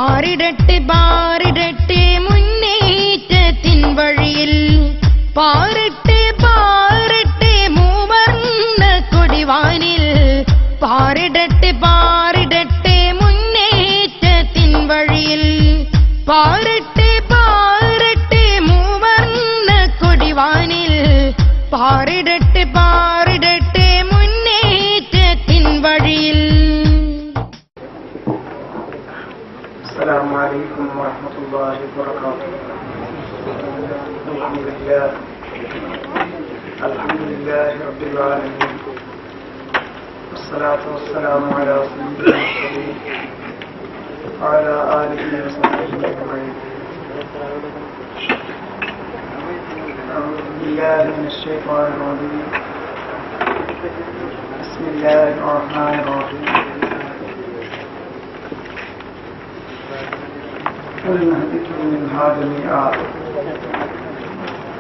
പാറിടട്ടെ പാറിടട്ടെ മുന്നേറ്റത്തിൻ വഴിയിൽ, പാറട്ടെ പാറട്ടെ മൂവർണ്ണ കൊടിവാനിൽ, പാറിടട്ടെ പാറിടട്ടെ മുന്നേറ്റത്തിൻ വഴിയിൽ, പാറട്ടെ പാറട്ടെ മൂവർണ്ണ കൊടിവാനിൽ, പാറിടട്ടെ പാറിടട്ടെ മുന്നേറ്റത്തിൻ വഴിയിൽ. السلام عليكم ورحمة الله وبركاته. الحمد لله رب العالمين، والصلاة والسلام على سيدنا المرسلين وعلى آله وصحبه أجمعين. أعوذ بالله من الشيطان الرجيم. بسم الله الرحمن الرحيم. قل اهبطوا منها جميعا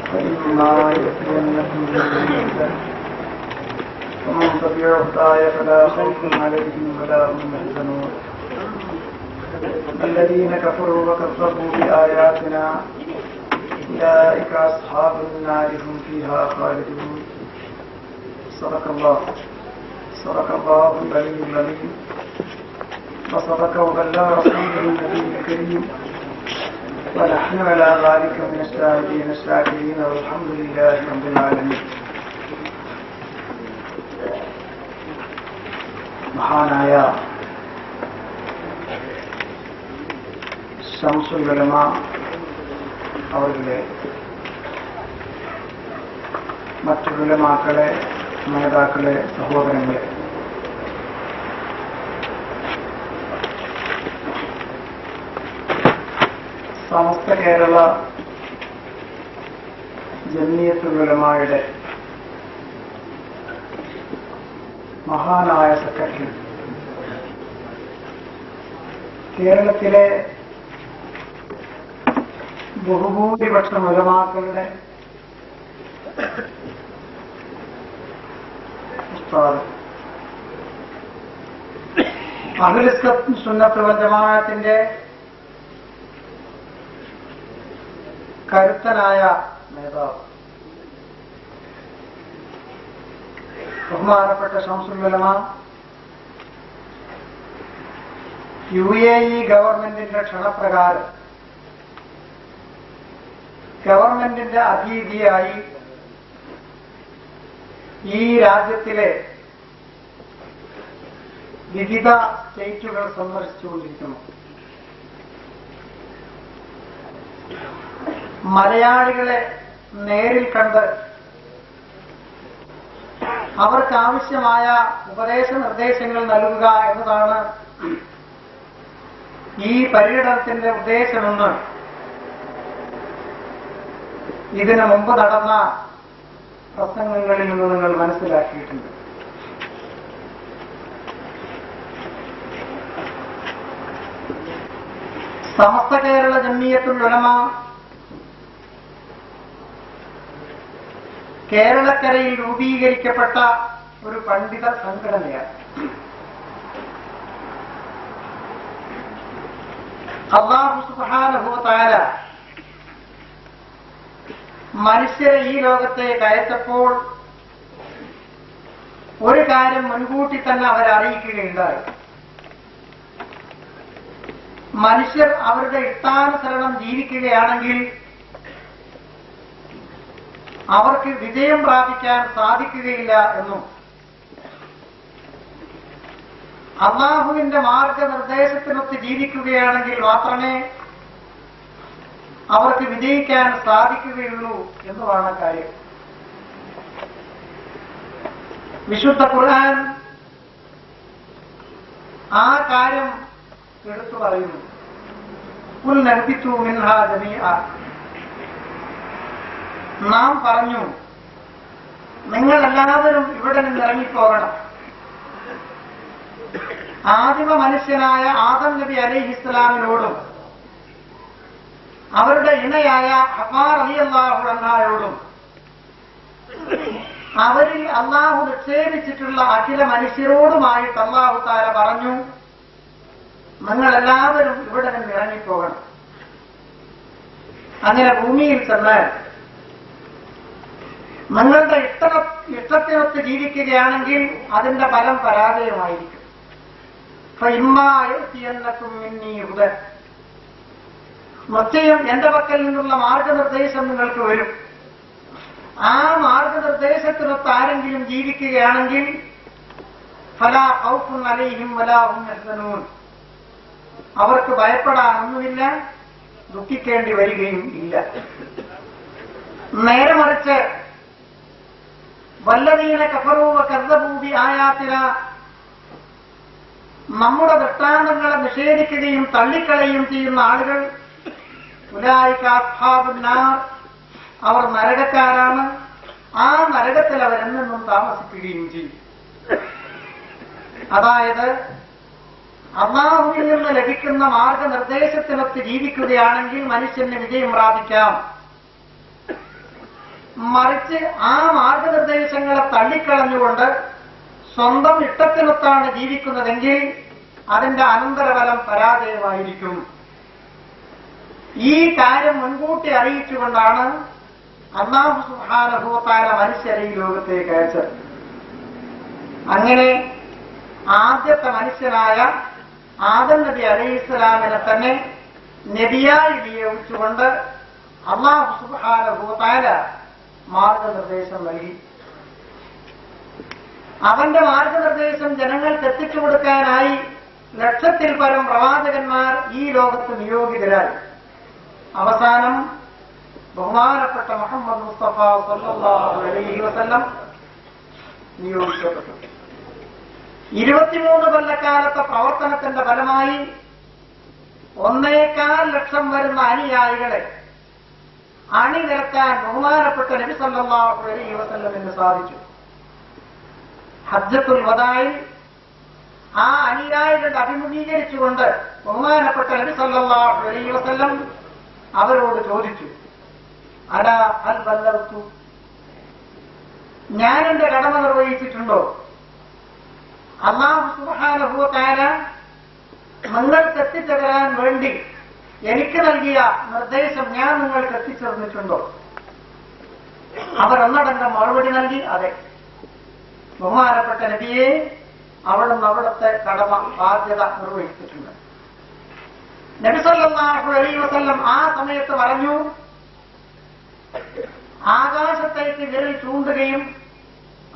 فإما يأتينكم مني هدى فمن تبع هداي فلا خوف عليهم ولا هم يحزنون. الذين كفروا وكذبوا بآياتنا أولئك أصحاب النار هم فيها خالدون. صدق الله العلي العظيم، وصدق وبلغ رسوله النبي الكريم، ونحن على ذلك من الشاهدين الشاكرين، والحمد لله رب العالمين. മഹാനായ ശംസുൽ ഉലമ അവരുടെ മറ്റു ഉലമാക്കളെ, നേതാക്കളെ, സഹോദരങ്ങളെ, സമസ്ത കേരള ജംഇയ്യത്തുൽ ഉലമായുടെ മഹാനായ സെക്രട്ടറി, കേരളത്തിലെ ബഹുഭൂരിപക്ഷം ഉലമാക്കളുടെ ഉസ്താദ്, അഹ്ലുൽ സുന്നത്ത് വൽ ജമാഅത്തിന്റെ കരുത്തനായ നേതാവ്, ബഹുമാനപ്പെട്ട ശംസുൽ ഉലമ UAE ഗവൺമെന്റിന്റെ ക്ഷണപ്രകാരം ഗവൺമെന്റിന്റെ അതിഥിയായി ഈ രാജ്യത്തിലെ വിവിധ സ്റ്റേറ്റുകൾ സന്ദർശിച്ചുകൊണ്ടിരിക്കുന്നു. മലയാളികളെ നേരിൽ കണ്ട് അവർക്ക് ആവശ്യമായ ഉപദേശ നിർദ്ദേശങ്ങൾ നൽകുക എന്നതാണ് ഈ പര്യടനത്തിന്റെ ഉദ്ദേശമെന്ന് ഇതിനു മുമ്പ് നടന്ന പ്രസംഗങ്ങളിൽ നിന്ന് നിങ്ങൾ മനസ്സിലാക്കിയിട്ടുണ്ട്. സമസ്ത കേരള ജംഇയ്യത്തുൽ ഉലമ കേരളക്കരയിൽ രൂപീകരിക്കപ്പെട്ട ഒരു പണ്ഡിത സംഘടനയാണ്. അല്ലാഹു സുബ്ഹാനഹു വ തആല മനുഷ്യരെ ഈ ലോകത്തേക്ക് അയച്ചപ്പോൾ ഒരു കാര്യം മുൻകൂട്ടി തന്നെ അവരറിയിക്കുകയുണ്ടായി. മനുഷ്യർ അവരുടെ ഇഷ്ടാനുസരണം ജീവിക്കുകയാണെങ്കിൽ അവർക്ക് വിജയം പ്രാപിക്കാൻ സാധിക്കുകയില്ല എന്നും അല്ലാഹുവിന്റെ മാർഗനിർദ്ദേശത്തിനൊത്ത് ജീവിക്കുകയാണെങ്കിൽ മാത്രമേ അവർക്ക് വിജയിക്കാൻ സാധിക്കുകയുള്ളൂ എന്നുമാണ് കാര്യം. വിശുദ്ധ ഖുർആൻ ആ കാര്യം എടുത്തു പറയുന്നു. ഖുൽ നഹ്ബിതു മിൻഹാ ജമീഅ, നാം പറഞ്ഞു നിങ്ങൾ എല്ലാവരും ഇവിടെ നിന്ന് ഇറങ്ങിപ്പോകണം. ആദിമ മനുഷ്യനായ ആദം നബി അലൈഹിസ്സലാമിനോടും അവരുടെ ഇണയായ ഹവ്വാ റളിയല്ലാഹു അൻഹായോടും അവരിൽ അല്ലാഹു നിക്ഷേപിച്ചിട്ടുള്ള അഖില മനുഷ്യരോടുമായിട്ട് അല്ലാഹു തആല പറഞ്ഞു, നിങ്ങളെല്ലാവരും ഇവിടെ നിന്ന് ഇറങ്ങിപ്പോകണം. അങ്ങനെ ഭൂമിയിൽ ചെന്നാൽ നിങ്ങളുടെ ഇഷ്ടത്തിനൊത്ത് ജീവിക്കുകയാണെങ്കിൽ അതിന്റെ ഫലം പരാജയമായിരിക്കും. നിശ്ചയം എന്റെ പക്കൽ നിന്നുള്ള മാർഗനിർദ്ദേശം നിങ്ങൾക്ക് വരും. ആ മാർഗനിർദ്ദേശത്തിനൊത്ത് ആരെങ്കിലും ജീവിക്കുകയാണെങ്കിൽ ഫലാ ഖൗഫുൻ അലൈഹിം വലാ ഹും യഹ്സനൂൻ, അവർക്ക് ഭയപ്പെടാനൊന്നുമില്ല, ദുഃഖിക്കേണ്ടി വരികയും ഇല്ല. നേരെ മറിച്ച് വല്ലദീന കഫറൂ വകദ്ദബൂ ബിആയാതിനാ, നമ്മുടെ ദൃഷ്ടാന്തങ്ങളെ നിഷേധിക്കുകയും തള്ളിക്കളയുകയും ചെയ്യുന്ന ആളുകൾ ഉലൈക അസ്ഹാബുൻ നാർ, അവർ നരകക്കാരാണ്. ആ നരകത്തിൽ അവരെന്നും താമസിക്കുകയും ചെയ്യും. അതായത് അല്ലാഹുവിൽ നിന്ന് ലഭിക്കുന്ന മാർഗനിർദ്ദേശത്തിനൊത്ത് ജീവിക്കുകയാണെങ്കിൽ മനുഷ്യന് വിജയം പ്രാപിക്കാം. മറിച്ച് ആ മാർഗനിർദ്ദേശങ്ങളെ തള്ളിക്കളഞ്ഞുകൊണ്ട് സ്വന്തം ഇഷ്ടത്തിനൊത്താണ് ജീവിക്കുന്നതെങ്കിൽ അതിന്റെ അനന്തരഫലം പരാജയമായിരിക്കും. ഈ കാര്യം മുൻകൂട്ടി അറിയിച്ചുകൊണ്ടാണ് അല്ലാഹു സുബ്ഹാനഹു വ തആല മനുഷ്യരെ ഈ ലോകത്തേക്ക് അയച്ചത്. അങ്ങനെ ആദ്യത്തെ മനുഷ്യനായ ആദം നബി അലൈഹിസ്സലാമിനെ തന്നെ നബിയായി നിയോഗിച്ചുകൊണ്ട് അല്ലാഹു സുബ്ഹാനഹു വ തആല മാർഗനിർദ്ദേശം നൽകി. അവന്റെ മാർഗനിർദ്ദേശം ജനങ്ങൾക്ക് എത്തിച്ചു കൊടുക്കാനായി ലക്ഷത്തിൽ പരം പ്രവാചകന്മാർ ഈ ലോകത്ത് നിയോഗിതരായി. അവസാനം ബഹുമാനപ്പെട്ട മുഹമ്മദ് മുസ്തഫ സല്ലല്ലാഹു അലൈഹി വസല്ലം നിയോഗിക്കപ്പെട്ടു. 23 കൊല്ലക്കാലത്തെ പ്രവർത്തനത്തിന്റെ ഫലമായി 1.25 ലക്ഷം വരുന്ന അനുയായികളെ അണിനിരത്താൻ ബഹുമാനപ്പെട്ട നബി സല്ലല്ലാഹു അലൈഹി വസല്ലമിന് സാധിച്ചു. ഹജ്ജത്തുൽ വദായിൽ ആ അനുയായികളെ അഭിമുഖീകരിച്ചുകൊണ്ട് ബഹുമാനപ്പെട്ട നബി സല്ലല്ലാഹു അലൈഹി വസല്ലം അവരോട് ചോദിച്ചു, അലാ ഹൽ ബല്ലഗ്തു, ഞാൻ എന്റെ കടമ നിർവഹിച്ചിട്ടുണ്ടോ? അല്ലാഹു സുബ്ഹാനഹു വ തആല നിങ്ങൾക്ക് എത്തിച്ചേരാൻ വേണ്ടി എനിക്ക് നൽകിയ നിർദ്ദേശം ഞാൻ നിങ്ങൾക്ക് എത്തിച്ചേർന്നിട്ടുണ്ടോ? അവർ ഒന്നടങ്കം മറുപടി നൽകി, അതെ. ബഹുമാനപ്പെട്ട നബിയെ, അവിടുന്ന് അവിടുത്തെ കടമ ബാധ്യത നിർവഹിച്ചിട്ടുണ്ട്. നബി സല്ലല്ലാഹു അലൈഹി വസല്ലം ആ സമയത്ത് പറഞ്ഞു, ആകാശത്തേക്ക് വിരൽ ചൂണ്ടുകയും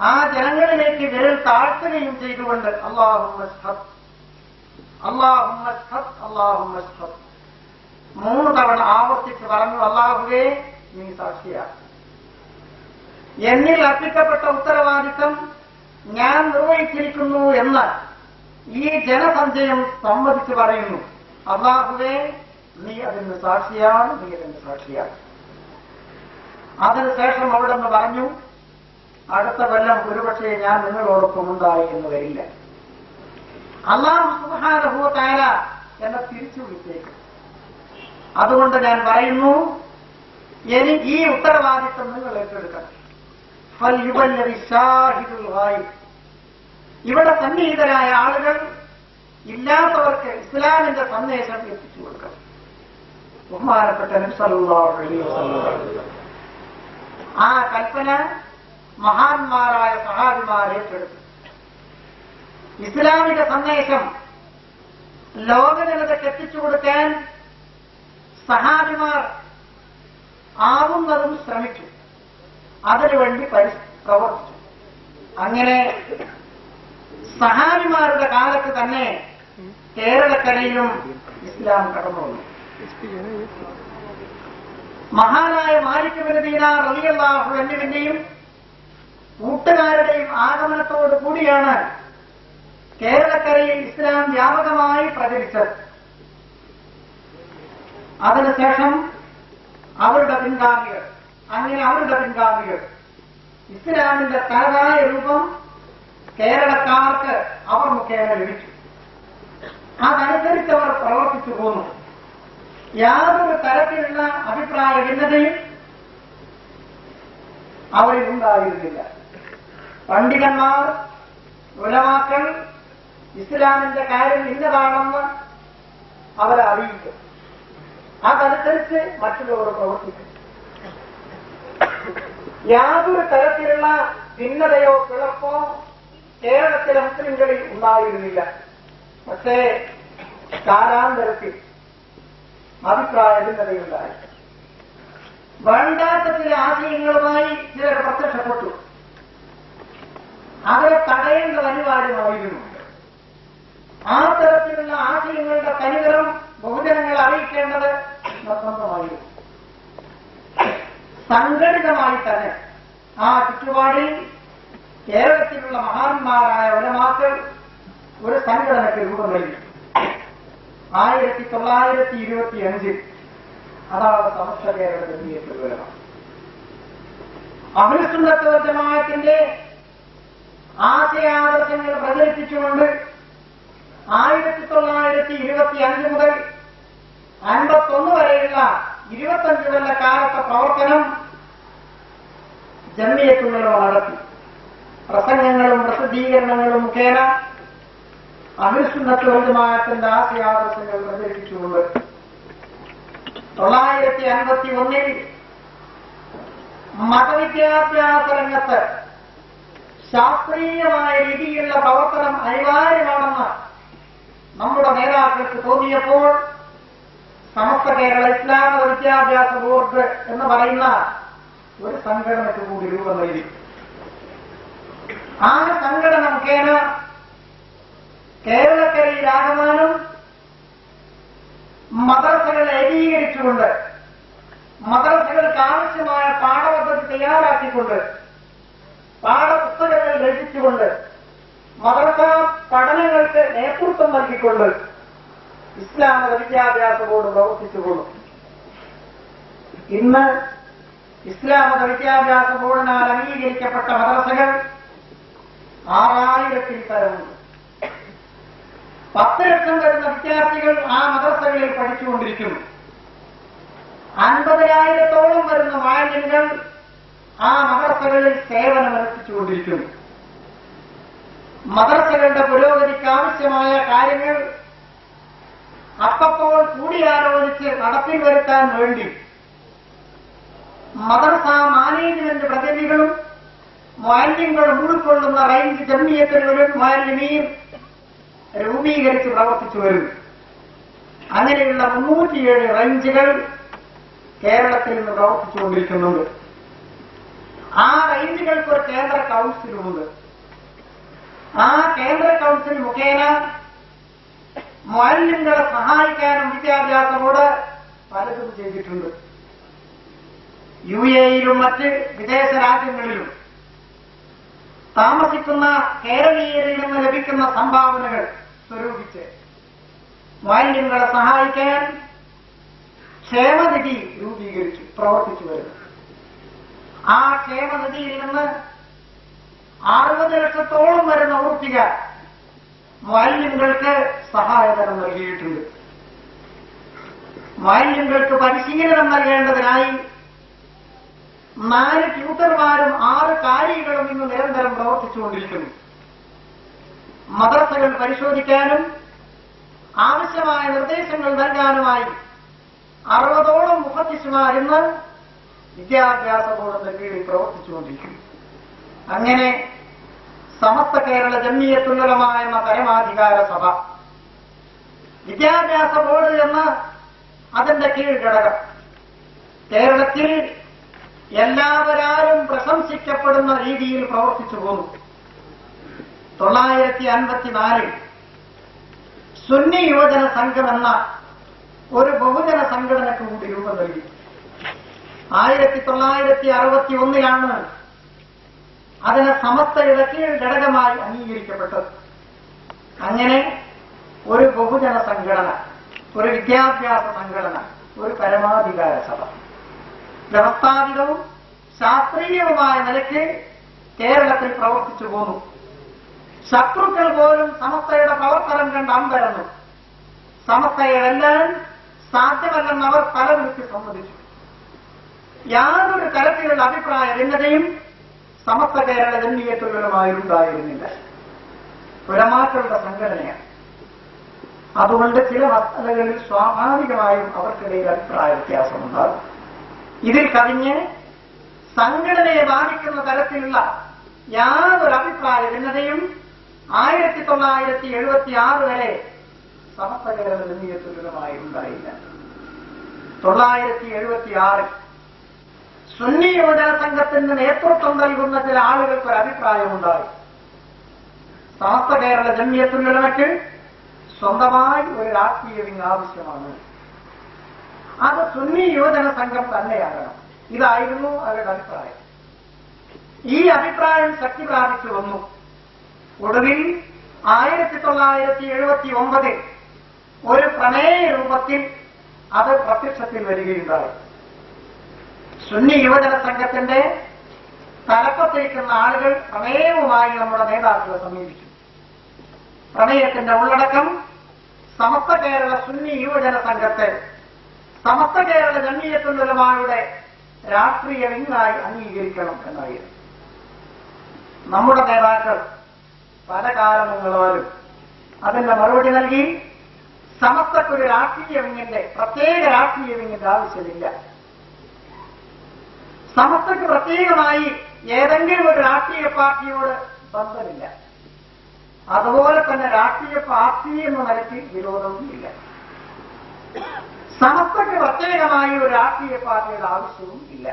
ആ ജനങ്ങളിലേക്ക് വിരൽ താഴ്ത്തുകയും ചെയ്തുകൊണ്ട് അല്ലാഹുമ്മ അശ്ഹദ്, അല്ലാഹുമ്മ അശ്ഹദ്, അല്ലാഹുമ്മ അശ്ഹദ് 3 തവണ ആവർത്തിച്ച് പറഞ്ഞു, അല്ലാഹുവേ നീ സാക്ഷിയാണ്. എന്നിൽ അർപ്പിക്കപ്പെട്ട ഉത്തരവാദിത്തം ഞാൻ നിർവഹിച്ചിരിക്കുന്നു എന്ന് ഈ ജനസഞ്ചയം സമ്മതിച്ച് പറയുന്നു. അല്ലാഹുവേ നീ അതിന് സാക്ഷിയാണ്, നീ അതിന് സാക്ഷിയാണ്. അതിനുശേഷം അവിടെ നിന്ന് പറഞ്ഞു, അടുത്ത കൊല്ലം ഒരുപക്ഷെ ഞാൻ നിങ്ങളോടൊപ്പം ഉണ്ടായി എന്ന് വരില്ല. അല്ലാഹു സുബ്ഹാനഹു വ തആല എന്നെ തിരിച്ചു വിളിച്ചേക്കും. അതുകൊണ്ട് ഞാൻ പറയുന്നു, ഇനി ഈ ഉത്തരവാദിത്വം നിങ്ങൾ ഏറ്റെടുക്കണം. ഇവിടെ സന്നിഹിതരായ ആളുകൾ ഇല്ലാത്തവർക്ക് ഇസ്ലാമിന്റെ സന്ദേശം എത്തിച്ചു കൊടുക്കണം. ബഹുമാനപ്പെട്ട നബി സല്ലല്ലാഹു അലൈഹി വസല്ലം ആ കൽപ്പന മഹാന്മാരായ സഹാബിമാർ ഏറ്റെടുത്തു. ഇസ്ലാമിക സന്ദേശം ലോക ജനതയ്ക്ക് എത്തിച്ചു കൊടുക്കാൻ സഹാബിമാർ ആവുന്നതും ശ്രമിച്ചു, അതിനുവേണ്ടി പ്രവർത്തിച്ചു. അങ്ങനെ സഹാബിമാരുടെ കാലത്ത് തന്നെ കേരളക്കരയിലും ഇസ്ലാം കടന്നു വന്നു. മഹാനായ മാലിക് ഇബ്നു ദീനാർ റളിയല്ലാഹു അൻഹുവിന്റെയും കൂട്ടുകാരുടെയും ആഗമനത്തോടു കൂടിയാണ് കേരളക്കരയിൽ ഇസ്ലാം വ്യാപകമായി പ്രചരിച്ചത്. അതിനുശേഷം അവരുടെ പിൻഗാമികൾ ഇസ്ലാമിന്റെ തനതായ രൂപം കേരളക്കാർക്ക് അവർ മുഖേന ലഭിച്ചു. അതനുസരിച്ച് അവർ പ്രവർത്തിച്ചു പോന്നു. യാതൊരു തരത്തിലുള്ള അഭിപ്രായ ഭിന്നതയും അവരിൽ ഉണ്ടായിരുന്നില്ല. പണ്ഡിതന്മാർ, ഉലമാക്കൾ ഇസ്ലാമിന്റെ കാര്യം ഇന്നതാണെന്ന് അവരെ അറിയിക്കും. അതനുസരിച്ച് മറ്റുള്ളവർ പ്രവർത്തിക്കും. യാതൊരു തരത്തിലുള്ള ഭിന്നതയോ പിളർപ്പോ കേരളത്തിലെ മുസ്ലിംകളിൽ ഉണ്ടായിരുന്നില്ല. പക്ഷേ കാലാന്തരത്തിൽ അഭിപ്രായ ഭിന്നതയുണ്ടായി. വേണ്ടാത്ത ചില ആശയങ്ങളുമായി ചിലർ പ്രത്യക്ഷപ്പെട്ടു. അവരെ തടയേണ്ടത് അനിവാര്യമായിരുന്നു. ആ തരത്തിലുള്ള ആശയങ്ങളുടെ തനിതരം ബഹുജനങ്ങളെ അറിയിക്കേണ്ടത് നിർബന്ധമായിരുന്നു. സംഘടിതമായി തന്നെ ആ ചുറ്റുപാടിൽ കേരളത്തിലുള്ള മഹാന്മാരായ ഉലമാക്കൾ ഒരു സംഘടനയ്ക്ക് രൂപം നൽകി. 1925 അതാണ് സമസ്ത കേരള ജംഇയ്യത്തുൽ ഉലമ. അഹ്ലുസുന്നത്ത് വൽ ജമാഅത്തിന്റെ ആശയാദർശങ്ങൾ പ്രചരിപ്പിച്ചുകൊണ്ട് 1925 മുതൽ 51 വരെയുള്ള 25 കൊല്ലക്കാലത്തെ പ്രവർത്തനം ജംഇയ്യത്തുൽ ഉലമ നടത്തി. പ്രസംഗങ്ങളും പ്രസിദ്ധീകരണങ്ങളും മുഖേന അഹ്ലുസുന്നത്ത് വൽ ജമാഅത്തിന്റെ ആശയാദർശങ്ങൾ പ്രചരിപ്പിച്ചുകൊണ്ട് 1951 മതവിദ്യാഭ്യാസ രംഗത്ത് ശാസ്ത്രീയമായ രീതിയിലുള്ള പ്രവർത്തനം അനിവാര്യമാണെന്ന് നമ്മുടെ നേതാക്കൾക്ക് തോന്നിയപ്പോൾ സമസ്ത കേരള ഇസ്ലാം വിദ്യാഭ്യാസ ബോർഡ് എന്ന് പറയുന്ന ഒരു സംഘടനയ്ക്ക് കൂടി രൂപം നൽകി. ആ സംഘടന മുഖേന കേരളക്കരയിലാകമാനം മദ്രസകളെ ഏകീകരിച്ചുകൊണ്ട് മദ്രസകൾക്ക് ആവശ്യമായ പാഠപദ്ധതി തയ്യാറാക്കിക്കൊണ്ട് പാഠപുസ്തകങ്ങൾ രചിച്ചുകൊണ്ട് മദ്രസ പഠനങ്ങൾക്ക് നേതൃത്വം നൽകിക്കൊണ്ട് ഇസ്ലാമിക വിദ്യാഭ്യാസ ബോർഡ് പ്രവർത്തിച്ചുകൊള്ളും. ഇന്ന് ഇസ്ലാമിക വിദ്യാഭ്യാസ ബോർഡിനാൽ അംഗീകരിക്കപ്പെട്ട മദ്രസകൾ 6000-ൽ പരമുണ്ട്. 10 ലക്ഷം വരുന്ന വിദ്യാർത്ഥികൾ ആ മദ്രസകളിൽ പഠിച്ചുകൊണ്ടിരിക്കുന്നു. 50,000-ഓളം വരുന്ന മാലിന്യങ്ങൾ ആ മദ്രസകളിൽ സേവനമനുഷ്ഠിച്ചുകൊണ്ടിരിക്കുന്നു. മദ്രസകളുടെ പുരോഗതിക്ക് ആവശ്യമായ കാര്യങ്ങൾ അപ്പോൾ കൂടിയാലോചിച്ച് നടപ്പിൽ വരുത്താൻ വേണ്ടി മദ്രസ മാനേജ്മെന്റ് പ്രതിനിധികളും മാലിന്യങ്ങളും ഉൾക്കൊള്ളുന്ന റേഞ്ച് ജംഇയ്യത്തുൽ മുഅല്ലിമീൻ രൂപീകരിച്ച് പ്രവർത്തിച്ചു വരും. അങ്ങനെയുള്ള 307 റേഞ്ചുകൾ കേരളത്തിൽ നിന്ന് പ്രവർത്തിച്ചുകൊണ്ടിരിക്കുന്നുണ്ട്. ആ റേഞ്ചുകൾക്ക് ഒരു കേന്ദ്ര കൗൺസിലുമുണ്ട്. ആ കേന്ദ്ര കൗൺസിൽ മുഖേന മുഅല്ലിംകളെ സഹായിക്കാനും വിദ്യാഭ്യാസ ബോർഡ് പലതും ചെയ്തിട്ടുണ്ട്. UAE-യിലും മറ്റ് വിദേശ രാജ്യങ്ങളിലും താമസിക്കുന്ന കേരളീയരിൽ നിന്ന് ലഭിക്കുന്ന സംഭാവനകൾ സ്വരൂപിച്ച് മുഅല്ലിംകളെ സഹായിക്കാൻ ക്ഷേമനിധി രൂപീകരിച്ചു പ്രവർത്തിച്ചു വരുന്നു. ആ ക്ഷേമനിധിയിൽ നിന്ന് 60 ലക്ഷത്തോളം വരുന്ന ഉറുപ്പിക മുഅല്ലിംകൾക്ക് സഹായധനം നൽകിയിട്ടുണ്ട്. മുഅല്ലിംകൾക്ക് പരിശീലനം നൽകേണ്ടതിനായി 4 ട്യൂട്ടർമാരും 6 കാരികളും ഇന്ന് നിരന്തരം പ്രവർത്തിച്ചുകൊണ്ടിരിക്കുന്നു. മദ്രസകൾ പരിശോധിക്കാനും ആവശ്യമായ നിർദ്ദേശങ്ങൾ നൽകാനുമായി 60ഓളം മുഹദ്ദിസുമാർ ഇന്ന് വിദ്യാഭ്യാസ ബോർഡിന്റെ കീഴിൽ പ്രവർത്തിച്ചുകൊണ്ടിരിക്കുന്നു. അങ്ങനെ സമസ്ത കേരള ജംഇയ്യത്തുൽ ഉലമ എന്ന പരമാധികാര സഭ, വിദ്യാഭ്യാസ ബോർഡ് എന്ന അതിന്റെ കീഴ് ഘടകം കേരളത്തിൽ എല്ലാവരാലും പ്രശംസിക്കപ്പെടുന്ന രീതിയിൽ പ്രവർത്തിച്ചു പോന്നു. 1954 സുന്നി യുവജന സംഘം എന്ന ഒരു ബഹുജന സംഘടനയ്ക്ക് കൂടി രൂപം നൽകി. 1961 അതിനെ സമസ്തയുടെ കീഴ് ഘടകമായി അംഗീകരിക്കപ്പെട്ടത്. അങ്ങനെ ഒരു ബഹുജന സംഘടന, ഒരു വിദ്യാഭ്യാസ സംഘടന, ഒരു പരമാധികാര സഭ വ്യവസ്ഥാപിതവും ശാസ്ത്രീയവുമായ നിലയ്ക്ക് കേരളത്തിൽ പ്രവർത്തിച്ചു പോന്നു. ശത്രുക്കൾ പോലും സമസ്തയുടെ പ്രവർത്തനം കണ്ട് അമ്പരന്നു. സമസ്തയെ വെല്ലാൻ സാധ്യമല്ലെന്ന് അവർ തലവിളിച്ച് സമ്മതിച്ചു. യാതൊരു തരത്തിലുള്ള അഭിപ്രായ ഭിന്നതയും സമസ്ത കേരള ജംഇയ്യത്തുൽ ഉലമയിൽ ഉണ്ടായിരുന്നില്ല. ഉലമാക്കളുടെ സംഘടനയാണ്. അതുകൊണ്ട് ചില മസലകളിൽ സ്വാഭാവികമായും അവർക്കിടയിൽ അഭിപ്രായ വ്യത്യാസമുണ്ടാകും. ഇതിൽ കവിഞ്ഞ് സംഘടനയെ ബാധിക്കുന്ന തരത്തിലുള്ള യാതൊരു അഭിപ്രായ ഭിന്നതയും 1976 വരെ സമസ്ത കേരള ജംഇയ്യത്തുൽ ഉണ്ടായില്ല. 976 സുന്നി യുവജന സംഘത്തിന് നേതൃത്വം നൽകുന്ന ചില ആളുകൾക്ക് ഒരു അഭിപ്രായമുണ്ടായി. സമസ്ത കേരള ജംഇയ്യത്തുൽ ഉലമയ്ക്ക് സ്വന്തമായി ഒരു രാഷ്ട്രീയ വിങ് ആവശ്യമാണ്. അത് സുന്നി യുവജന സംഘം തന്നെയാകണം. ഇതായിരുന്നു അവരുടെ അഭിപ്രായം. ഈ അഭിപ്രായം ശക്തി പ്രാപിച്ചു വന്നു. ഒടുവിൽ 1979 ഒരു പ്രമേയ രൂപത്തിൽ അത് പ്രത്യക്ഷത്തിൽ വരികയുണ്ടായി. സുന്നി യുവജന സംഘത്തിന്റെ തലപ്പത്തേക്കുന്ന ആളുകൾ പ്രമേയവുമായി നമ്മുടെ നേതാക്കളെ സമീപിച്ചു. പ്രമേയത്തിന്റെ ഉള്ളടക്കം സമസ്ത കേരള സുന്നി യുവജന സംഘത്തെ സമസ്ത കേരള ജംഇയ്യത്തുൽ ഉലമയുടെ രാഷ്ട്രീയ വിങ്ങായി അംഗീകരിക്കണം എന്നായിരുന്നു. നമ്മുടെ നേതാക്കൾ പല കാരണങ്ങളാലും അതിന്റെ മറുപടി നൽകി സമസ്തക്കൊരു രാഷ്ട്രീയ വിങ്ങിന്റെ പ്രത്യേക രാഷ്ട്രീയ വിങ്ങിന്റെ ആവശ്യമില്ല. സമസ്തക്ക് പ്രത്യേകമായി ഏതെങ്കിലും ഒരു രാഷ്ട്രീയ പാർട്ടിയോട് ബന്ധമില്ല. അതുപോലെ തന്നെ രാഷ്ട്രീയ പാർട്ടി എന്ന നിലയ്ക്ക് വിരോധവും ഇല്ല. സമസ്തക്ക് പ്രത്യേകമായി ഒരു രാഷ്ട്രീയ പാർട്ടിയുടെ ആവശ്യവും ഇല്ല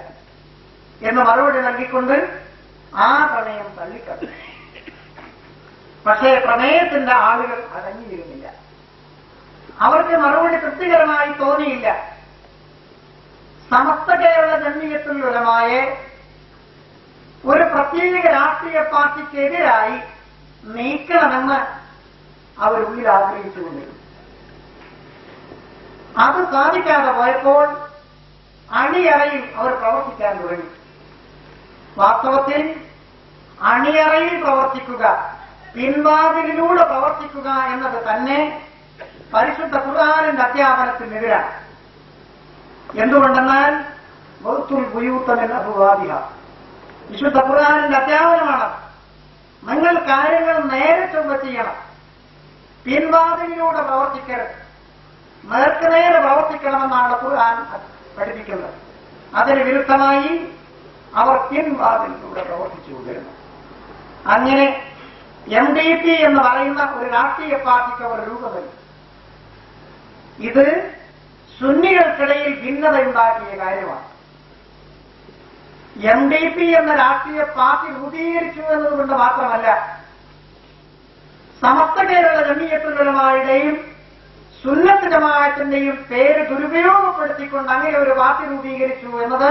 എന്ന് മറുപടി നൽകിക്കൊണ്ട് ആ പ്രമേയം തള്ളിക്കളഞ്ഞു. പക്ഷേ പ്രമേയത്തിന്റെ ആളുകൾ അടങ്ങിയിരുന്നില്ല. അവർക്ക് മറുപടി തൃപ്തികരമായി തോന്നിയില്ല. സമസ്ത കേരള ജംഇയ്യത്തുൽ ഉലമയെ ഒരു പ്രത്യേക രാഷ്ട്രീയ പാർട്ടിക്കെതിരായി നീക്കണമെന്ന് അവരുള്ളിൽ ആഗ്രഹിച്ചുകൊണ്ടിരുന്നു. അത് സാധിക്കാതെ പോയപ്പോൾ അണിയറയിൽ അവർ പ്രവർത്തിക്കാൻ തുടങ്ങി. വാസ്തവത്തിൽ അണിയറയിൽ പ്രവർത്തിക്കുക, പിൻവാതിലിലൂടെ പ്രവർത്തിക്കുക എന്നത് തന്നെ പരിശുദ്ധ ഖുർആനിന്റെ അധ്യാപനത്തിനെതിരാണ്. എന്തുകൊണ്ടെന്നാൽ വഅ്തുൽ ബുയൂത മിൻ അബ്വാബിഹ, വിശുദ്ധ ഖുർആനിന്റെ അധ്യാപനമാണ്. നിങ്ങൾ കാര്യങ്ങൾ നേരെ ചൊവ്വ ചെയ്യണം, പിൻവാതിലിലൂടെ പ്രവർത്തിക്കരുത്, നേർക്കുനേരെ പ്രവർത്തിക്കണമെന്നാണ് ഖുർആൻ പഠിപ്പിക്കുന്നത്. അതിന് വിരുദ്ധമായി അവർ പിൻവാതിലിലൂടെ പ്രവർത്തിച്ചുകൊണ്ടിരുന്നു. അങ്ങനെ MDP എന്ന് പറയുന്ന ഒരു രാഷ്ട്രീയ പാർട്ടിക്ക് അവർ രൂപം നൽകി. ഇത് സുന്നികൾക്കിടയിൽ ഭിന്നതയുണ്ടാക്കിയ കാര്യമാണ്. MDP എന്ന രാഷ്ട്രീയ പാർട്ടി രൂപീകരിച്ചു എന്നതുകൊണ്ട് മാത്രമല്ല, സമസ്ത കേരള ജംഇയ്യത്തുൽ ഉലമയുടെയും സുന്നത്ത് ജമാഅത്തിന്റെയും പേര് ദുരുപയോഗപ്പെടുത്തിക്കൊണ്ട് അങ്ങനെ ഒരു പാർട്ടി രൂപീകരിച്ചു എന്നത്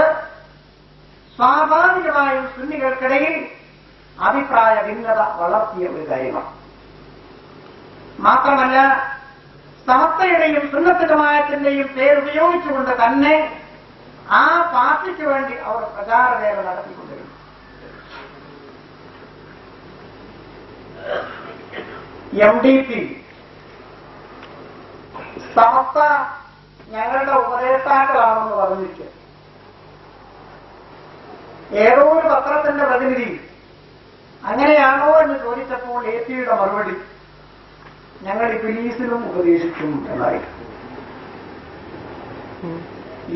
സ്വാഭാവികമായും സുന്നികൾക്കിടയിൽ അഭിപ്രായ ഭിന്നത വളർത്തിയ ഒരു കാര്യമാണ്. മാത്രമല്ല, സമസ്തയുടെയും സുന്നത്ത് ജമാഅത്തിന്റെയും പേരുപയോഗിച്ചുകൊണ്ട് തന്നെ ആ പാർട്ടിക്ക് വേണ്ടി അവർ പ്രചാരവേല നടത്തിക്കൊണ്ടിരുന്നു. MDP സമസ്ത ഞങ്ങളുടെ ഉപദേഷ്ടാക്കളാണെന്ന് പറഞ്ഞിട്ട് ഏതോ ഒരു പത്രത്തിന്റെ പ്രതിനിധി അങ്ങനെയാണോ എന്ന് ചോദിച്ചപ്പോൾ APയുടെ മറുപടി ഞങ്ങൾ ഇബ്ലീസിലും ഉപദേശിക്കും എന്നായിരുന്നു.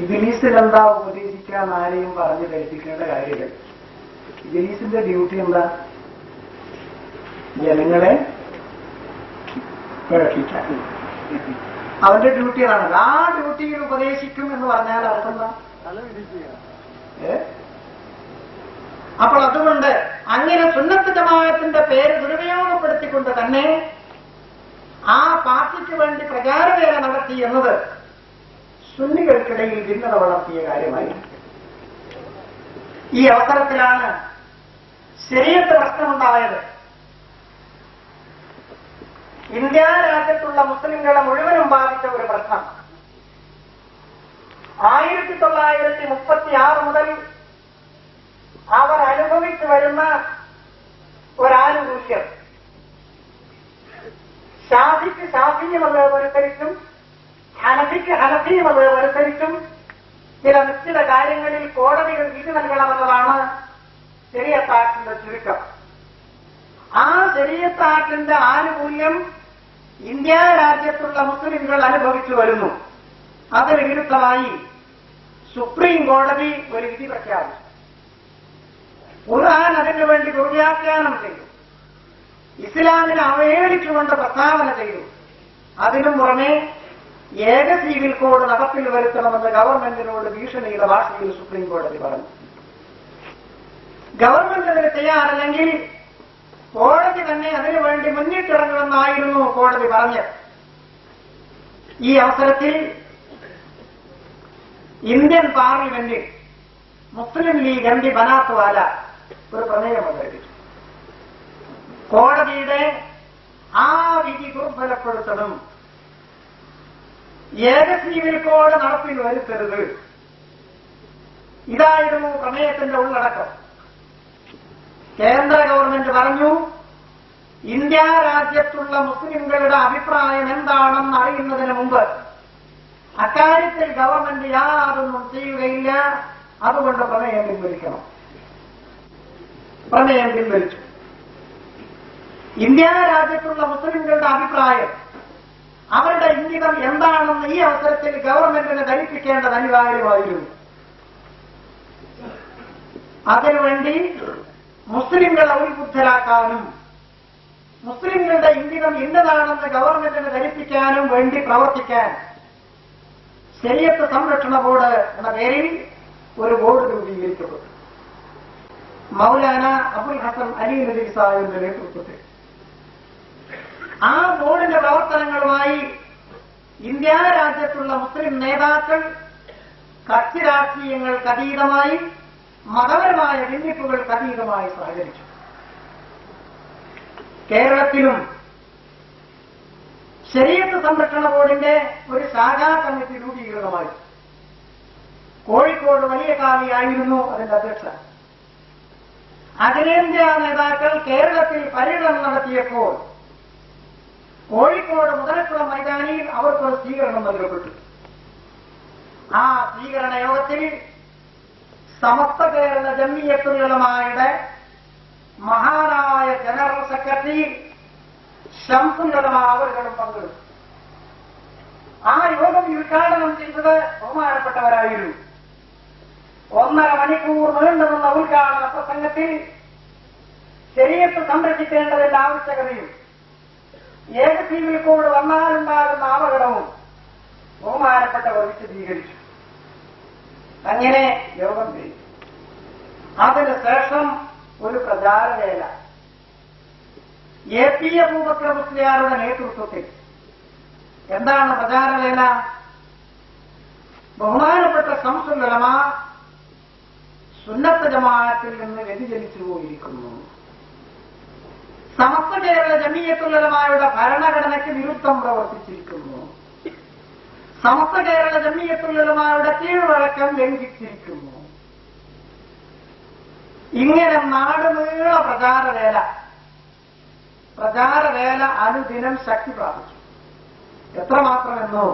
ഇബ്ലീസിൽ എന്താ ഉപദേശിക്കാൻ ആരെയും പറഞ്ഞ് ധരിപ്പിക്കേണ്ട കാര്യമില്ല. ഇബ്ലീസിന്റെ ഡ്യൂട്ടി എന്താ? ജനങ്ങളെ പ്രവർത്തിക്കാൻ. അവന്റെ ഡ്യൂട്ടിയാണ്. ആ ഡ്യൂട്ടിയിൽ ഉപദേശിക്കും എന്ന് പറഞ്ഞാൽ അർത്ഥം അപ്പോൾ അതുകൊണ്ട് അങ്ങനെ സുന്നത്ത് ജമാഅത്തിന്റെ പേര് ദുരുപയോഗപ്പെടുത്തിക്കൊണ്ട് തന്നെ ആ പാർട്ടിക്ക് വേണ്ടി പ്രചാരവേല നടത്തി എന്നത് സുന്നികൾക്കിടയിൽ ഭിന്നത വളർത്തിയ കാര്യമായി. ഈ അവസരത്തിലാണ് ശരീഅത്ത് പ്രശ്നമുണ്ടായത്. ഇന്ത്യ രാജ്യത്തുള്ള മുസ്ലിങ്ങളെ മുഴുവനും ബാധിച്ച ഒരു പ്രശ്നം. 1936 മുതൽ അവർ അനുഭവിച്ചു വരുന്ന ഒരാനുകൂല്യം ഷാഫിക്ക് ഷാഫി മതമനുസരിച്ചും ഹനഫിക്ക് ഹനഫി മതമനുസരിച്ചും ചില നിശ്ചിത കാര്യങ്ങളിൽ കോടതികൾ വിധി നൽകണമെന്നതാണ് ശരീഅത്ത് ആക്ടിന്റെ ചുരുക്കം. ആ ശരീഅത്ത് ആക്ടിന്റെ ആനുകൂല്യം ഇന്ത്യ രാജ്യത്തുള്ള മുസ്ലിംകൾ അനുഭവിച്ചു വരുന്നു. അതിന് വിരുദ്ധമായി സുപ്രീം കോടതി ഒരു വിധി പ്രഖ്യാപിച്ചു. ഖുർആൻ അതിനു വേണ്ടി ദുർവ്യാഖ്യാനം ചെയ്തു. ഇസ്ലാമിനെ അവഹേളിച്ചുകൊണ്ട് പ്രസ്താവന ചെയ്തു. അതിനും പുറമെ ഏക സിവിൽ കോഡ് നടപ്പിൽ വരുത്തണമെന്ന് ഗവൺമെന്റിനോട് ഭീഷണിയുടെ ഭാഷയിൽ സുപ്രീം കോടതി പറഞ്ഞു. ഗവൺമെന്റ് അതിന് തയ്യാറല്ലെങ്കിൽ കോടതി തന്നെ അതിനുവേണ്ടി മുന്നിട്ടിറങ്ങുമെന്നായിരുന്നു കോടതി പറഞ്ഞത്. ഈ അവസരത്തിൽ ഇന്ത്യൻ പാർലമെന്റിൽ മുസ്ലിം ലീഗ് എം പി ബനാത്ത് വാല ഒരു പ്രമേയം അവതരിപ്പിച്ചു. കോടതിയുടെ ആ വിധി ദുർബലപ്പെടുത്തണം, ഏക സിവിൽ കോഡ് നടപ്പിൽ വരുത്തരുത്, ഇതായിരുന്നു പ്രമേയത്തിന്റെ ഉള്ളടക്കം. കേന്ദ്ര ഗവൺമെന്റ് പറഞ്ഞു, ഇന്ത്യ രാജ്യത്തുള്ള മുസ്ലിംകളുടെ അഭിപ്രായം എന്താണെന്ന് അറിയുന്നതിന് മുമ്പ് അക്കാര്യത്തിൽ ഗവൺമെന്റ് യാതൊന്നും ചെയ്യുകയില്ല, അതുകൊണ്ട് പ്രമേയം പിൻവലിക്കണം. പ്രമേയം പിൻവലിച്ചു. ഇന്ത്യ രാജ്യത്തുള്ള മുസ്ലിംകളുടെ അഭിപ്രായം, അവരുടെ ഇംഗിതം എന്താണെന്ന് ഈ അവസരത്തിൽ ഗവൺമെന്റിനെ ധരിപ്പിക്കേണ്ടത് അനിവാര്യമായിരുന്നു. അതിനുവേണ്ടി മുസ്ലിംകളെ ഉത്ബുദ്ധരാക്കാനും മുസ്ലിംകളുടെ ഇംഗിതം ഇന്നതാണെന്ന് ഗവൺമെന്റിനെ ധരിപ്പിക്കാനും വേണ്ടി പ്രവർത്തിക്കാൻ ശരീഅത്ത് സംരക്ഷണ ബോർഡ് എന്ന പേരിൽ ഒരു ബോർഡ് രൂപീകരിക്കപ്പെട്ടു. മൗലാന അബുൽ ഹസൻ അലി നദവി സാഹിബിന്റെ നേതൃത്വത്തിൽ ആ ബോർഡിന്റെ പ്രവർത്തനങ്ങളുമായി ഇന്ത്യ രാജ്യത്തുള്ള മുസ്ലിം നേതാക്കൾ കക്ഷി രാഷ്ട്രീയങ്ങൾക്ക് അതീതമായി മതപരമായ ഭിന്നിപ്പുകൾക്ക് അതീതമായി സഹകരിച്ചു. കേരളത്തിലും ശരീഅത്ത് സംരക്ഷണ ബോർഡിന്റെ ഒരു ശാഖാ കമ്മിറ്റി രൂപീകൃതമായി. കോഴിക്കോട് വലിയ കാവിയായിരുന്നു അതിന്റെ അധ്യക്ഷ. അഖിലേന്ത്യാ നേതാക്കൾ കേരളത്തിൽ പര്യടനം നടത്തിയപ്പോൾ കോഴിക്കോട് മുതലക്കുളം മൈതാനിയിൽ അവർക്കൊരു സ്വീകരണം നൽകപ്പെട്ടു. ആ സ്വീകരണ യോഗത്തിൽ സമസ്ത കേരള ജംഇയ്യത്തുൽ ഉലമായുടെ മഹാനായ ജനറൽ സെക്രട്ടറി ശംസുൽ ഉലമ അവர்களுം പങ്കെടുത്തു. ആ യോഗം ഉദ്ഘാടനം ചെയ്തത് ബഹുമാനപ്പെട്ടവരായിരുന്നു. 1.5 മണിക്കൂർ നീണ്ടുനിന്ന ഉദ്ഘാടന പ്രസംഗത്തിൽ ശരീഅത്ത് സംരക്ഷിക്കേണ്ടതിന്റെ ആവശ്യകതയും ഏക സിവിൽ കോഡ് വന്നാലുണ്ടാകുന്ന അപകടവും ബഹുമാനപ്പെട്ടവർ വിശദീകരിച്ചു. അങ്ങനെ യോഗം ചെയ്തു. അതിനുശേഷം ഒരു പ്രചാരവേല എ.പി. അബൂബക്കർ മുസ്ലിയാരുടെ നേതൃത്വത്തിൽ. എന്താണ് പ്രചാരവേല? ബഹുമാനപ്പെട്ട ശംസുൽ ഉലമ സുന്നത്ത് ജമാഅത്തിൽ നിന്ന് വ്യതിചലിച്ചു പോയിരിക്കുന്നു, സമസ്ത കേരള ജംഇയ്യത്തുൽ ഉലമായുടെ ഭരണഘടനയ്ക്ക് വിരുദ്ധം പ്രവർത്തിച്ചിരിക്കുന്നു, സമസ്ത കേരള ജംഇയ്യത്തുൽ ഉലമായുടെ കീഴ്വഴക്കം ലംഘിച്ചിരിക്കുന്നു. ഇങ്ങനെ നാടുനീള പ്രചാരവേല അനുദിനം ശക്തി പ്രാപിച്ചു. എത്രമാത്രമെന്നോ,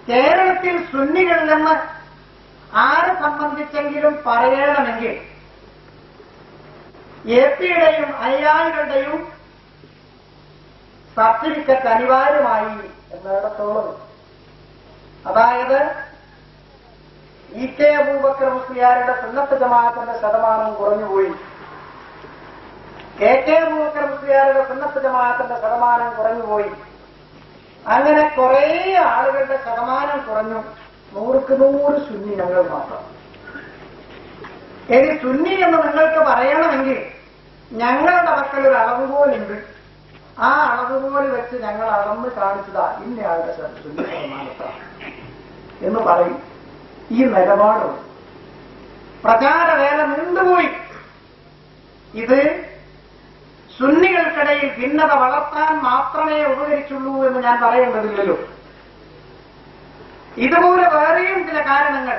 കേരളത്തിൽ സുന്നികളിലെന്ന് ആരെ സംബന്ധിച്ചെങ്കിലും പറയണമെങ്കിൽ എ.പിയുടെയും ഐ.ആയികളുടെയും സർട്ടിഫിക്കറ്റ് അനിവാര്യമായി എന്നിടത്തോളം. അതായത് ഇ.കെ. അബൂബക്കർ മുസ്ലിയാരുടെ സുന്നത്ത് ജമാഅത്തിന്റെ ശതമാനം കുറഞ്ഞുപോയി, കെ.കെ. അബൂബക്കർ മുസ്ലിയാരുടെ സുന്നത്ത് ജമാഅത്തിന്റെ ശതമാനം കുറഞ്ഞുപോയി. അങ്ങനെ കുറെ ആളുകളുടെ ശതമാനം കുറഞ്ഞു. 100% സുന്നി ഞങ്ങൾ മാത്രം. ഇനി സുന്നി എന്ന് നിങ്ങൾക്ക് പറയണമെങ്കിൽ ഞങ്ങളുടെ പക്കൽ ഒരു അളവുകോലുണ്ട്. ആ അളവുകോല് വെച്ച് ഞങ്ങൾ അളന്ന് കാണിച്ചതാ ഇന്നയാളുടെ സുന്നി ശതമാനത്താണ് എന്ന് പറയും. ഈ നിലപാടും പ്രചാരവേല നീണ്ടുപോയി. ഇത് സുന്നികൾക്കിടയിൽ ഭിന്നത വളർത്താൻ മാത്രമേ ഉപകരിച്ചുള്ളൂ എന്ന് ഞാൻ പറയേണ്ടതില്ലല്ലോ. ഇതുപോലെ വേറെയും ചില കാരണങ്ങൾ.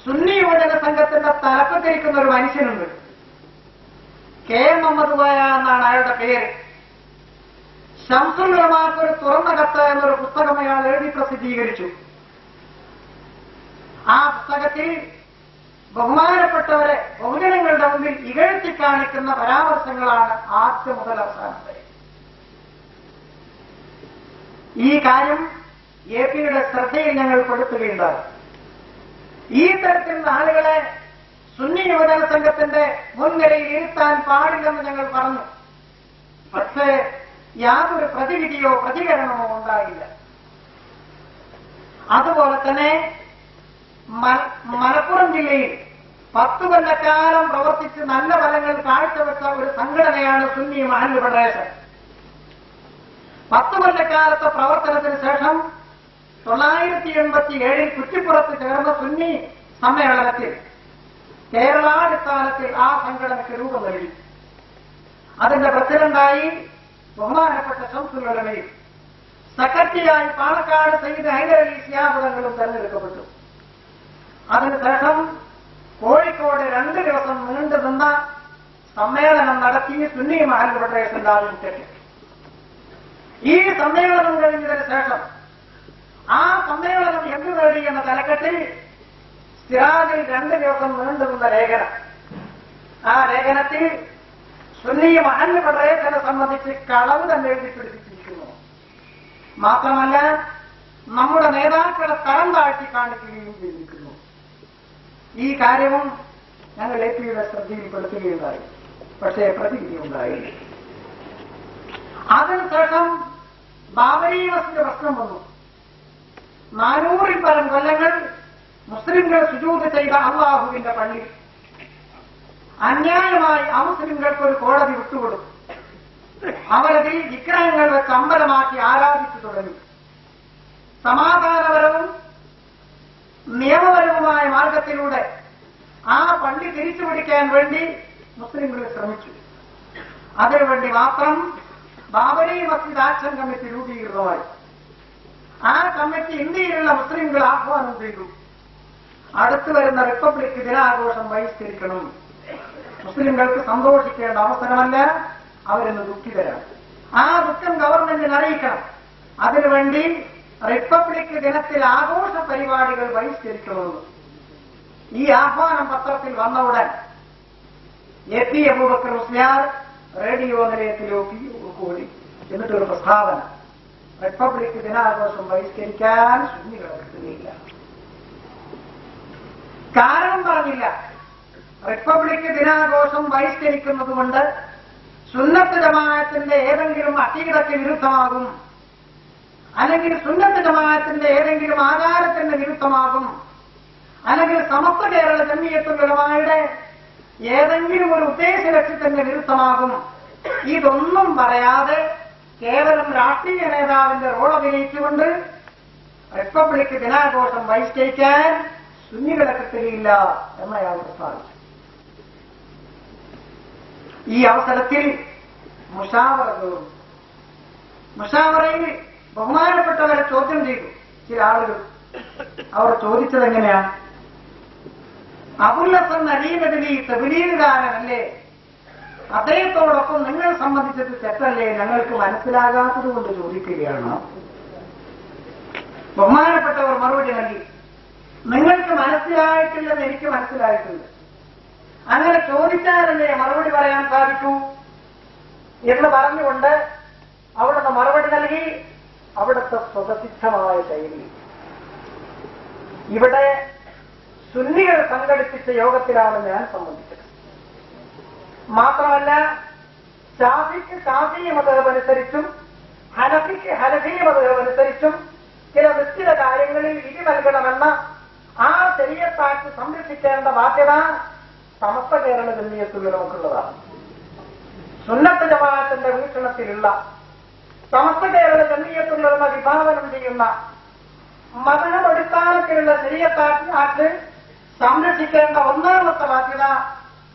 സുന്നി യുവജന സംഘത്തിന്റെ തലപ്പത്തിരിക്കുന്ന ഒരു മനുഷ്യനുണ്ട്, കെ മുഹമ്മദ് കോയ എന്നാണ് അയാളുടെ പേര്. ശംസുൽ ഉലമാക്ക് ഒരു തുറന്ന കത്ത് എന്നൊരു പുസ്തകം അയാൾ എഴുതി പ്രസിദ്ധീകരിച്ചു. ആ പുസ്തകത്തിൽ ബഹുമാനപ്പെട്ടവരെ ബഹുജനങ്ങളുടെ മുമ്പിൽ ഇകഴ്ത്തി കാണിക്കുന്ന പരാമർശങ്ങളാണ് ആദ്യം മുതൽ അവസാനം വരെ. ഈ കാര്യം എപിയുടെ ശ്രദ്ധയിൽ ഞങ്ങൾ പെടുത്തുകയുണ്ടായി. ഈ തരത്തിലുള്ള ആളുകളെ സുന്നി യുവജന സംഘത്തിന്റെ മുൻനിരയിൽ ഇരുത്താൻ പാടില്ലെന്ന് ഞങ്ങൾ പറഞ്ഞു. പക്ഷേ യാതൊരു പ്രതിവിധിയോ പ്രതികരണമോ ഉണ്ടായില്ല. അതുപോലെ തന്നെ മലപ്പുറം ജില്ലയിൽ 10 കൊല്ലക്കാലം പ്രവർത്തിച്ച് നല്ല ഫലങ്ങൾ കാഴ്ചവെച്ച ഒരു സംഘടനയാണ് സുന്നി മഹല്ല് ഫെഡറേഷൻ. 10 കൊല്ലക്കാലത്തെ പ്രവർത്തനത്തിന് ശേഷം 987 കുറ്റിപ്പുറത്ത് ചേർന്ന സുന്നി സമ്മേളനത്തിൽ കേരളാടിസ്ഥാനത്തിൽ ആ സംഘടനയ്ക്ക് രൂപം നൽകി. അതിന്റെ പ്രസിഡന്റായി ബഹുമാനപ്പെട്ട ശംസുൽ ഉലമയും സെക്രട്ടറിയായി പാലക്കാട് സയ്യിദ് ഹൈദരലി ശിഹാബ് തങ്ങളും തെരഞ്ഞെടുക്കപ്പെട്ടു. അതിനുശേഷം കോഴിക്കോട് 2 ദിവസം നീണ്ടുനിന്ന സമ്മേളനം നടത്തി സുന്നി മഹല്ല് ഫെഡറേഷന്റെ ആഭിമുഖ്യത്തിൽ. ഈ സമ്മേളനം കഴിഞ്ഞതിന് ശേഷം ആ സമ്മേളനം എന്തു നേടി എന്ന തലക്കെട്ടിൽ സിറാജിൽ 2 ദിവസം നീണ്ടുനിന്ന ലേഖനം. ആ ലേഖനത്തിൽ സുന്നി മഹല്ല് ഫെഡറേഷനെ സംബന്ധിച്ച് കളവ് തന്നെ എഴുതിപ്പിടിപ്പിച്ചിരിക്കുന്നു. മാത്രമല്ല നമ്മുടെ നേതാക്കളെ തരം താഴ്ത്തി കാണിക്കുകയും ചെയ്തിരിക്കുന്നു. ഈ കാര്യവും ഞങ്ങൾ എപിയുടെ ശ്രദ്ധയിൽപ്പെടുത്തുകയുണ്ടായി. പക്ഷേ പ്രതിവിധി ഉണ്ടായില്ല. അതിനുശേഷം ബാബരി മസ്ജിദ് പ്രശ്നം വന്നു. 400-ൽ പരം കൊല്ലങ്ങൾ മുസ്ലിംകൾ സുജൂദ് ചെയ്ത അള്ളാഹുവിന്റെ പള്ളി അന്യായമായി അമുസ്ലിംകൾക്ക് ഒരു കോടതി വിട്ടുകൊടുത്തു. അവരതിൽ വിഗ്രഹങ്ങൾ വെച്ച് അമ്പലമാക്കി ആരാധിച്ചു തുടങ്ങി. സമാധാനപരവും നിയമപരവുമായ മാർഗത്തിലൂടെ ആ പള്ളി തിരിച്ചുപിടിക്കാൻ വേണ്ടി മുസ്ലിംകൾ ശ്രമിച്ചു. അതിനുവേണ്ടി മാത്രം ബാബരി മസ്ജിദ് ആക്ഷൻ കമ്മിറ്റി രൂപീകൃതമായി. ആ കമ്മിറ്റി ഇന്ത്യയിലുള്ള മുസ്ലിംകൾ ആഹ്വാനം ചെയ്തു, അടുത്തു വരുന്ന റിപ്പബ്ലിക് ദിനാഘോഷം ബഹിഷ്കരിക്കണം. മുസ്ലിംകൾക്ക് സന്തോഷിക്കേണ്ട അവസരമല്ല, അവരെന്ന് ദുഃഖിതരാണ്. ആ ദുഃഖം ഗവൺമെന്റിന് അറിയിക്കണം. അതിനുവേണ്ടി റിപ്പബ്ലിക് ദിനത്തിൽ ആഘോഷ പരിപാടികൾ ബഹിഷ്കരിക്കണമെന്ന് ഈ ആഹ്വാനം പത്രത്തിൽ വന്ന ഉടൻ എപി അബൂബക്കർ മുസ്ലിയാർ റേഡിയോ നിലയത്തിലേക്ക് കൂടി. എന്നിട്ടൊരു പ്രസ്താവന, റിപ്പബ്ലിക് ദിനാഘോഷം ബഹിഷ്കരിക്കാൻ സുന്നികളെ കിട്ടുകയില്ല. കാരണം പറഞ്ഞില്ല. റിപ്പബ്ലിക് ദിനാഘോഷം ബഹിഷ്കരിക്കുന്നതുകൊണ്ട് സുന്നത്ത് ജമാഅത്തിന്റെ ഏതെങ്കിലും അഖീദയ്ക്ക് വിരുദ്ധമാകും, അല്ലെങ്കിൽ സുന്നത്ത് ജമാഅത്തിന്റെ ഏതെങ്കിലും ആചാരത്തിന് വിരുദ്ധമാകും, അല്ലെങ്കിൽ സമസ്ത കേരള ജംഇയ്യത്തുൽ ഉലമായുടെ ഏതെങ്കിലും ഒരു ഉദ്ദേശ ലക്ഷ്യത്തിന്റെ വിരുദ്ധമാകും. ഇതൊന്നും പറയാതെ കേവലം രാഷ്ട്രീയ നേതാവിന്റെ റോൾ അഭിനയിച്ചുകൊണ്ട് റിപ്പബ്ലിക് ദിനാഘോഷം ബഹിഷ്കരിക്കാൻ സുന്നികളെ കിട്ടുകയില്ല എന്നയാൾ പ്രസ്താവിച്ചു. ഈ അവസരത്തിൽ മുഷാവറയിൽ ബഹുമാനപ്പെട്ടവരെ ചോദ്യം ചെയ്തു ചില ആളുകൾ. അവർ ചോദിച്ചത് എങ്ങനെയാണ്? അബുൽ ഹസൻ അലി നദവി തബ്ലീഗുകാരനല്ലേ, അദ്ദേഹത്തോടൊപ്പം നിങ്ങൾ സംബന്ധിച്ചത് തെറ്റല്ലേ, ഞങ്ങൾക്ക് മനസ്സിലാകാത്തത് കൊണ്ട് ചോദിക്കുകയാണ്. ബഹുമാനപ്പെട്ടവർ മറുപടി നൽകി, നിങ്ങൾക്ക് മനസ്സിലായിട്ടില്ലെന്ന് എനിക്ക് മനസ്സിലായിട്ടുണ്ട്. അങ്ങനെ ചോദിച്ചാലല്ലേ മറുപടി പറയാൻ സാധിക്കൂ എന്ന് പറഞ്ഞുകൊണ്ട് അവിടുന്ന് മറുപടി നൽകി. അവിടുത്തെ സ്വതസിദ്ധമായ ശൈലി. ഇവിടെ സുന്നികൾ സംഘടിപ്പിച്ച യോഗത്തിലാണ് ഞാൻ സംബന്ധിച്ചത്. മാത്രമല്ല ഷാഫിക്ക് ഷാഫി മദ്ഹബ് അനുസരിച്ചും ഹനഫിക്ക് ഹനഫി മദ്ഹബ് അനുസരിച്ചും ചില നിശ്ചിത കാര്യങ്ങളിൽ വിധി നൽകണമെന്ന ആ ശരീഅത്താക്കി സംരക്ഷിക്കേണ്ട ബാധ്യത സമസ്ത കേരള ജംഇയ്യത്തുൽ ഉലമക്കുള്ളതാണ്. സുന്നത്ത് ജമാഅത്തിന്റെ വീക്ഷണത്തിലുള്ള സമസ്ത കേരള ജംഇയ്യത്തുൽ ഉലമ വിഭാവനം ചെയ്യുന്ന മദ്ഹബ് അടിസ്ഥാനത്തിലുള്ള ശരീഅത്ത് സംരക്ഷിക്കേണ്ട ഒന്നാമത്തെ ബാധ്യത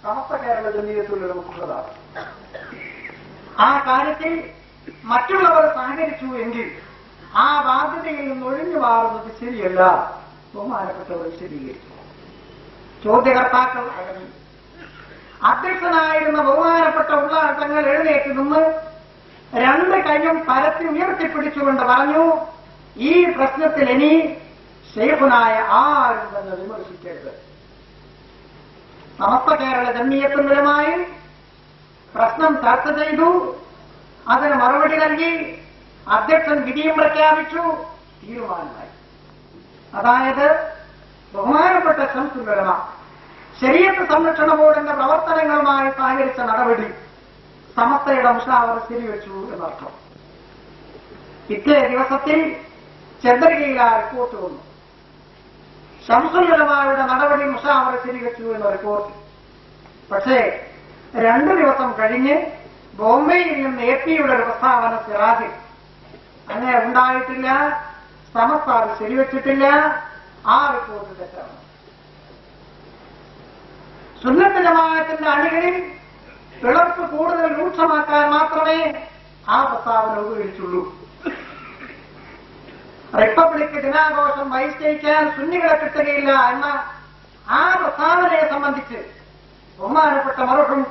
സമസ്ത കേരള ജംഇയ്യത്തുൽ ഉലമക്കുള്ളതാണ്. ആ കാര്യത്തിൽ മറ്റുള്ളവർ സഹകരിച്ചു എങ്കിൽ ആ ബാധ്യതയിൽ നിന്ന് ഒഴിഞ്ഞു മാറുന്നത് ശരിയല്ല. ബഹുമാനപ്പെട്ടവർ വിശദീകരിച്ചു. ചോദ്യകർത്താക്കൾ അടങ്ങി. അധ്യക്ഷനായിരുന്ന ബഹുമാനപ്പെട്ട ഉള്ളാട്ടങ്ങൾ എഴുന്നേറ്റ് നിന്ന് 2 കൈയും പരത്തി ഉയർത്തിപ്പിടിച്ചുകൊണ്ട് പറഞ്ഞു, ഈ പ്രശ്നത്തിൽ ഇനി ശൈഖുനായ ആരും തന്നെ വിമർശിക്കരുത്. സമസ്ത കേരള ജംഇയ്യത്തുൽ ഉലമയിൽ പ്രശ്നം ചർച്ച ചെയ്തു, അതിന് മറുപടി നൽകി. അധ്യക്ഷൻ വിധിയും പ്രഖ്യാപിച്ചു, തീരുമാനമായി. അതായത് ബഹുമാനപ്പെട്ട ശംസുൽ ഉലമ ശരീഅത്ത് സംരക്ഷണ ബോർഡിന്റെ പ്രവർത്തനങ്ങളുമായി സഹകരിച്ച നടപടി സമസ്തയുടെ മുഷാവറ ശരിവെച്ചു എന്നർത്ഥം. പിറ്റേ ദിവസത്തിൽ ചന്ദ്രികയിൽ ആ റിപ്പോർട്ട് വന്നു. ശംസുൽ ഉലമയുടെ നടപടി മുഷാവറ ശരിവെച്ചു എന്ന റിപ്പോർട്ട്. പക്ഷേ 2 ദിവസം കഴിഞ്ഞ് ബോംബെയിൽ നിന്ന് AP-യുടെ ഒരു പ്രസ്താവന സിറാജിൽ അങ്ങനെ ഉണ്ടായിട്ടില്ല, സമസ്ത അത് ശരിവെച്ചിട്ടില്ല, ആ റിപ്പോർട്ട് തെറ്റാണ്. സുന്നത്ത് ജമാഅത്തിന്റെ അണികളിൽ പിളർപ്പ് കൂടുതൽ രൂക്ഷമാക്കാൻ മാത്രമേ ആ പ്രസ്താവന ഉപയോഗിച്ചുള്ളൂ. റിപ്പബ്ലിക് ദിനാഘോഷം ബഹിഷ്കരിക്കാൻ സുന്നികളെ കിട്ടുകയില്ല എന്ന ആ പ്രസ്താവനയെ സംബന്ധിച്ച് ബഹുമാനപ്പെട്ട മർഹൂം